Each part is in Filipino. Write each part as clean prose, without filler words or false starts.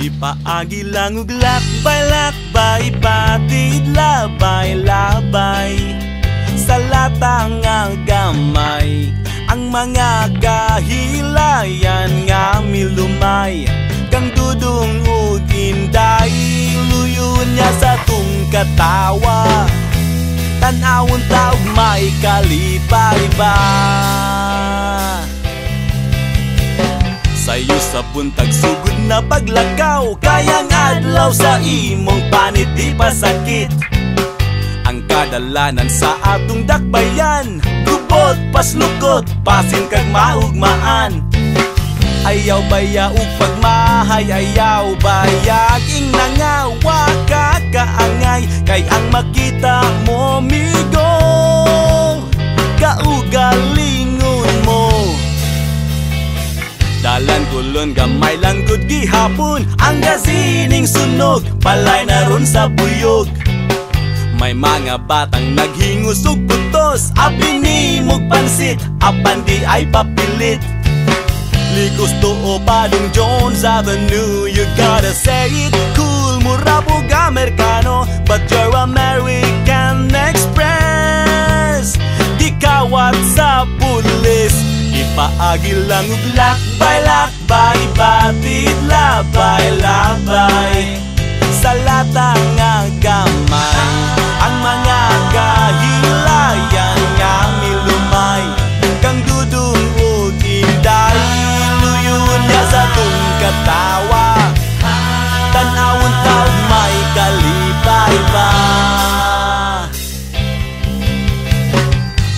Ipaagi lang ug lakbay-lakbay, patid labay-labay sa latang nga gamay. Ang mga kahilayan nga milumay, kang dudong ug inday, luyon niya sa tung katawa. Tanawon taog may kalipay ba? Sayo sa buntag sugod na paglakaw, kayang adlaw sa imong panit di pasakit. Ang kadalanan sa atong dakbayan, gubot paslukot, pasin kag maugmaan. Ayaw baya ug pagmahay, ayaw bayag ing nangawa ka kaangay. Kay ang makita mo migo, kaugalingon mo. Dalan kulon gamay lang gud gihapon, ang gasining sunog palay na ron sa buyog. May mga batang naghingos ug putos, apinimog pansit, apan di ay papilit. Likos tuo Padong Jones Avenue, you gotta say it cool. Mura po Amerikano, but you're American Express. Di kawat sa pulis, ipaagi lang ug lakbay-lakbay, patid labay-labay sa latang nga gamay. Ang mga kahilayan nga milumay, kang dudong ug inday, luyon niya sa tung katawa. Tanawon taog may kalipay ba?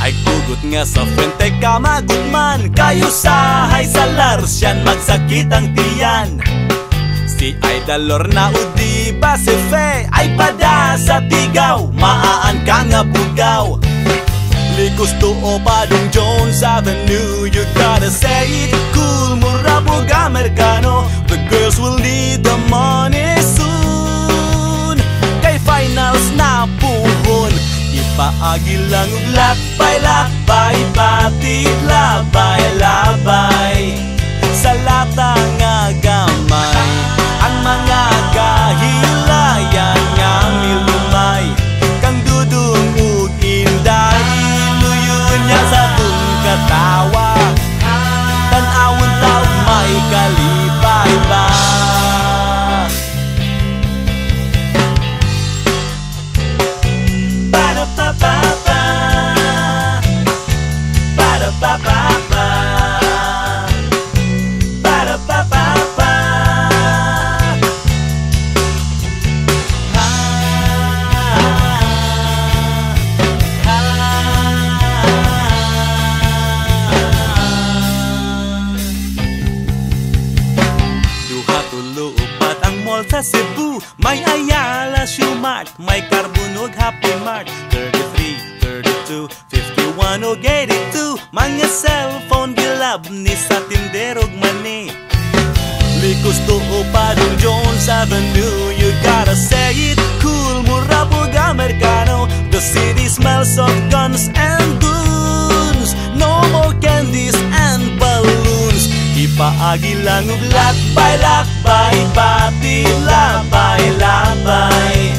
Ay kugot nga sa frente ka magutman, kayo sahay sa larsyan magsakit ang tiyan. Si Idol Lorna o di ba si Fe ay pada sa tigaw, maaan ka nga bugaw. Likos tuo Padong Jones Avenue, you gotta say it cool. Mura po Amerikano, the girls will need the money soon. Kay finals na puhon, ipaagi lang ug lakbay-lakbay, patid labay-labay sa latang nga gamay. Ang mga kahilayan nga milumay, kang dudong ug inday, luyon niya sa tung katawa. Tanawon taog may kalipay ba? Ba-da-ba-ba-ba, ba-da-ba-ba-ba, ba-da-ba-ba-ba. Sa Cebu, may Ayala Shumart, may Carbunog Happy Mart. 33, 32, 51 o 82, mga cellphone gilab ni sa tinderog mani. Likos tuo Padong Jones Avenue, you gotta say it cool. Mura po Amerikano, the city smells of guns and goons. No more candies and balloons. Ipaagi lang ug lakbay-lakbay, patid labay-labay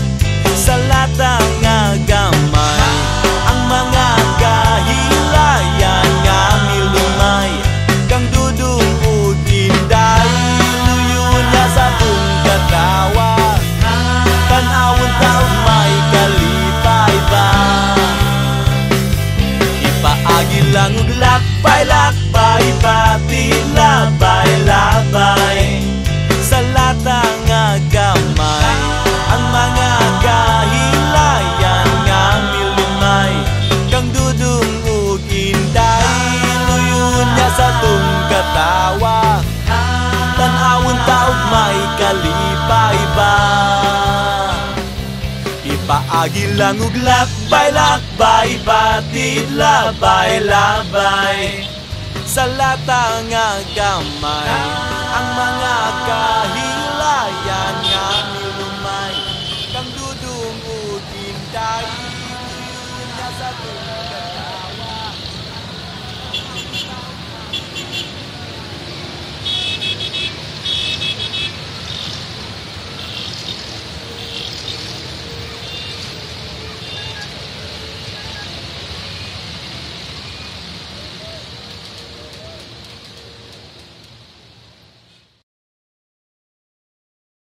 sa latang nga gamay. Ang mga kahilayan nga milumay, kang dudong ug inday, luyon niya sa tung katawa. Tanawon taog may kalipay ba? Ipaagi lang ug lakbay-lakbay, patid labay-labay sa latang nga gamay. Ang mga kahilayan nga milumay, kang dudong ug inday, luyon niya sa tung katawa. Tanawon taog may kalipay ba? Ipaagi lang ug lakbay-lakbay, patid labay-labay sa latang nga gamay. Ang mga kahilayan nga milumay, kang dudong ug inday, luyon niya sa tung katawa.